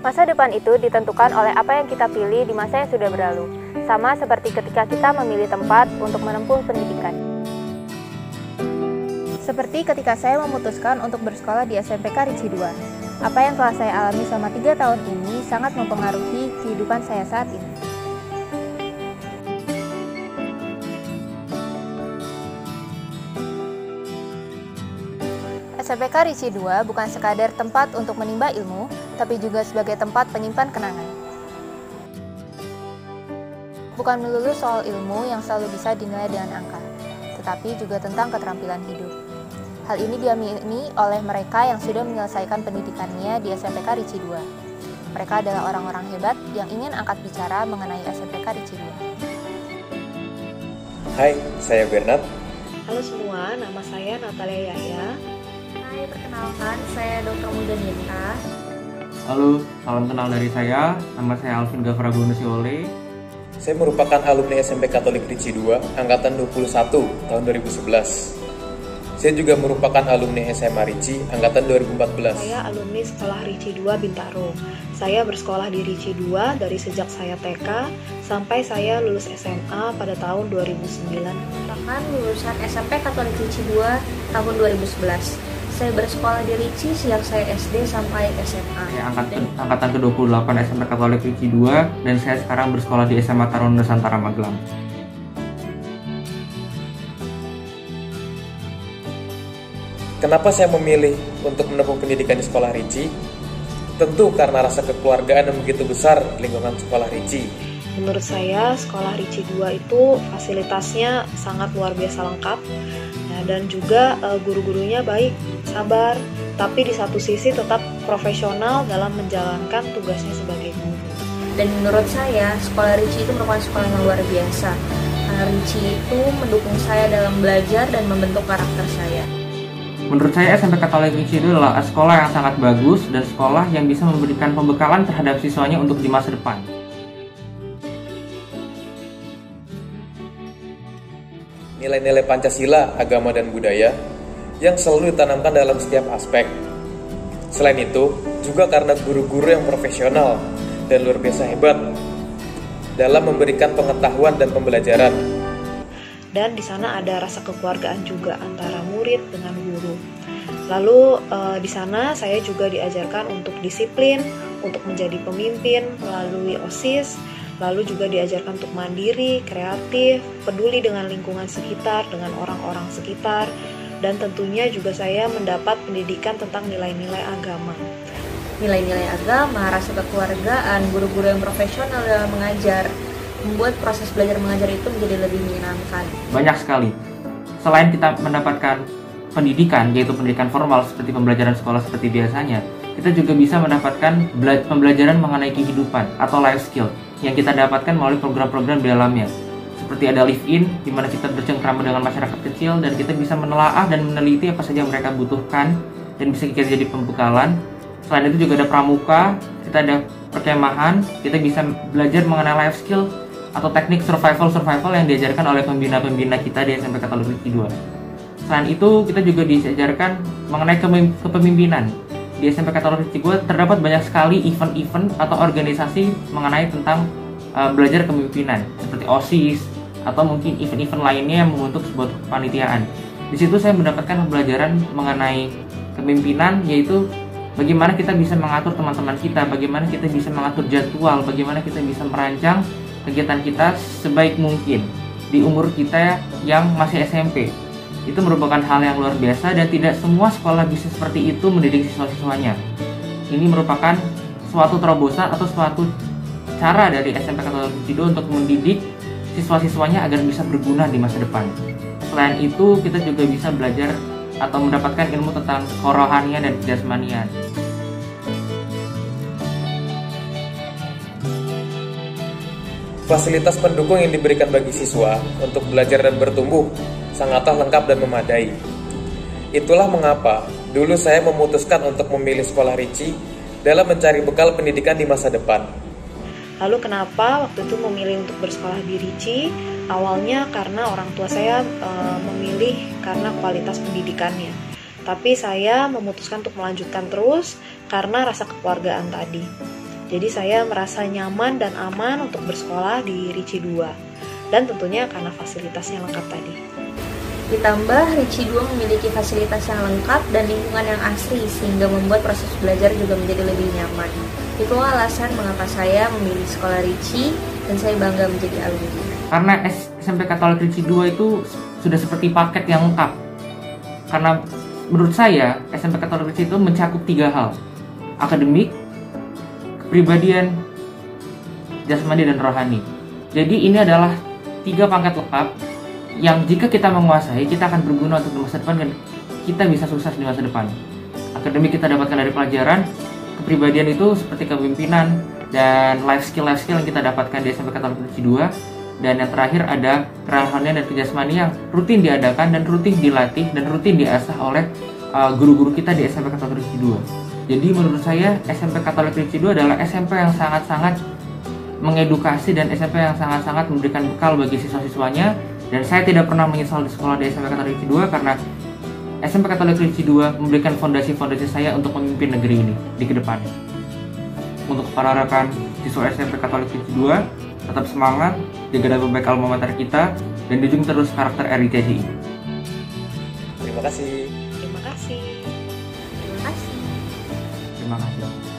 Masa depan itu ditentukan oleh apa yang kita pilih di masa yang sudah berlalu, sama seperti ketika kita memilih tempat untuk menempuh pendidikan. Seperti ketika saya memutuskan untuk bersekolah di SMPK Ricci II. Apa yang telah saya alami selama 3 tahun ini sangat mempengaruhi kehidupan saya saat ini. SMPK Ricci II bukan sekadar tempat untuk menimba ilmu, tapi juga sebagai tempat penyimpan kenangan. Bukan melulu soal ilmu yang selalu bisa dinilai dengan angka, tetapi juga tentang keterampilan hidup. Hal ini diamini oleh mereka yang sudah menyelesaikan pendidikannya di SMPK Ricci II. Mereka adalah orang-orang hebat yang ingin angkat bicara mengenai SMPK Ricci II. Hai, saya Bernard. Halo semua, nama saya Natalia Yahya. Hai, perkenalkan, saya Dr. Mudanita. Halo, salam kenal dari saya. Nama saya Alvin Gafra Bonesiole. Saya merupakan alumni SMP Katolik Ricci II, Angkatan 21, tahun 2011. Saya juga merupakan alumni SMA Ricci, Angkatan 2014. Saya alumni Sekolah Ricci II Bintaro. Saya bersekolah di Ricci II dari sejak saya TK sampai saya lulus SMA pada tahun 2009. Merupakan lulusan SMP Katolik Ricci II tahun 2011. Saya bersekolah di Ricci sejak saya SD sampai SMA. Saya angkatan ke-28 SMP Katolik Ricci II dan saya sekarang bersekolah di SMA Taruna Nusantara Magelang. Kenapa saya memilih untuk menempuh pendidikan di sekolah Ricci? Tentu karena rasa kekeluargaan yang begitu besar di lingkungan sekolah Ricci. Menurut saya, sekolah Ricci II itu fasilitasnya sangat luar biasa lengkap. Dan juga guru-gurunya baik, sabar, tapi di satu sisi tetap profesional dalam menjalankan tugasnya sebagai guru. Dan menurut saya, sekolah Ricci itu merupakan sekolah yang luar biasa. Karena Ricci itu mendukung saya dalam belajar dan membentuk karakter saya. Menurut saya SMP Katolik Ricci itu adalah sekolah yang sangat bagus dan sekolah yang bisa memberikan pembekalan terhadap siswanya untuk di masa depan. Nilai-nilai Pancasila, agama, dan budaya yang selalu ditanamkan dalam setiap aspek. Selain itu, juga karena guru-guru yang profesional dan luar biasa hebat dalam memberikan pengetahuan dan pembelajaran. Dan di sana ada rasa kekeluargaan juga antara murid dengan guru. Lalu di sana saya juga diajarkan untuk disiplin, untuk menjadi pemimpin melalui OSIS. Lalu juga diajarkan untuk mandiri, kreatif, peduli dengan lingkungan sekitar, dengan orang-orang sekitar, dan tentunya juga saya mendapat pendidikan tentang nilai-nilai agama. Nilai-nilai agama, rasa kekeluargaan, guru-guru yang profesional dalam mengajar, membuat proses belajar mengajar itu menjadi lebih menyenangkan. Banyak sekali. Selain kita mendapatkan pendidikan, yaitu pendidikan formal seperti pembelajaran sekolah seperti biasanya, kita juga bisa mendapatkan pembelajaran mengenai kehidupan atau life skill yang kita dapatkan melalui program-program di dalamnya. Seperti ada live-in, di mana kita bercengkrama dengan masyarakat kecil dan kita bisa menelaah dan meneliti apa saja yang mereka butuhkan dan bisa kita jadi pembekalan. Selain itu juga ada pramuka, kita ada perkemahan, kita bisa belajar mengenai life skill atau teknik survival yang diajarkan oleh pembina-pembina kita di SMP Katolik Ricci II. Selain itu, kita juga diajarkan mengenai kepemimpinan. Di SMP Katolik Ricci II terdapat banyak sekali event-event atau organisasi mengenai tentang belajar kepemimpinan seperti OSIS atau mungkin event-event lainnya yang membentuk sebuah kepanitiaan. Di situ saya mendapatkan pembelajaran mengenai kepemimpinan, yaitu bagaimana kita bisa mengatur teman-teman kita, bagaimana kita bisa mengatur jadwal, bagaimana kita bisa merancang kegiatan kita sebaik mungkin di umur kita yang masih SMP. Itu merupakan hal yang luar biasa dan tidak semua sekolah bisa seperti itu mendidik siswa-siswanya. Ini merupakan suatu terobosan atau suatu cara dari SMP Katolik Ricci II untuk mendidik siswa-siswanya agar bisa berguna di masa depan. Selain itu, kita juga bisa belajar atau mendapatkan ilmu tentang kerohanian dan jasmanian. Fasilitas pendukung yang diberikan bagi siswa untuk belajar dan bertumbuh sangatlah lengkap dan memadai. Itulah mengapa dulu saya memutuskan untuk memilih sekolah Ricci dalam mencari bekal pendidikan di masa depan. Lalu kenapa waktu itu memilih untuk bersekolah di Ricci? Awalnya karena orang tua saya memilih karena kualitas pendidikannya. Tapi saya memutuskan untuk melanjutkan terus karena rasa kekeluargaan tadi. Jadi saya merasa nyaman dan aman untuk bersekolah di Ricci 2. Dan tentunya karena fasilitasnya lengkap tadi. Ditambah Ricci 2 memiliki fasilitas yang lengkap dan lingkungan yang asri sehingga membuat proses belajar juga menjadi lebih nyaman. Itulah alasan mengapa saya memilih sekolah Ricci dan saya bangga menjadi alumni. Karena SMP Katolik Ricci 2 itu sudah seperti paket yang lengkap. Karena menurut saya SMP Katolik Ricci itu mencakup 3 hal: akademik, kepribadian, jasmani, dan rohani. Jadi ini adalah 3 paket lengkap yang jika kita menguasai, kita akan berguna untuk masa depan dan kita bisa sukses di masa depan. Akademik kita dapatkan dari pelajaran, kepribadian itu seperti kepemimpinan, dan life skill yang kita dapatkan di SMP Katolik Ricci 2. Dan yang terakhir ada kerohanian dan kejasmanian yang rutin diadakan dan rutin dilatih dan rutin diasah oleh guru-guru kita di SMP Katolik Ricci 2. Jadi menurut saya SMP Katolik Ricci 2 adalah SMP yang sangat-sangat mengedukasi dan SMP yang sangat-sangat memberikan bekal bagi siswa-siswanya. Dan saya tidak pernah menyesal di sekolah di SMP Katolik Ricci 2 karena SMP Katolik Ricci 2 memberikan fondasi-fondasi saya untuk memimpin negeri ini di kedepannya. Untuk para rekan siswa SMP Katolik Ricci 2, tetap semangat, jaga dan baik alma mater kita, dan junjung terus karakter RITCI. Terima kasih. Terima kasih. Terima kasih. Terima kasih.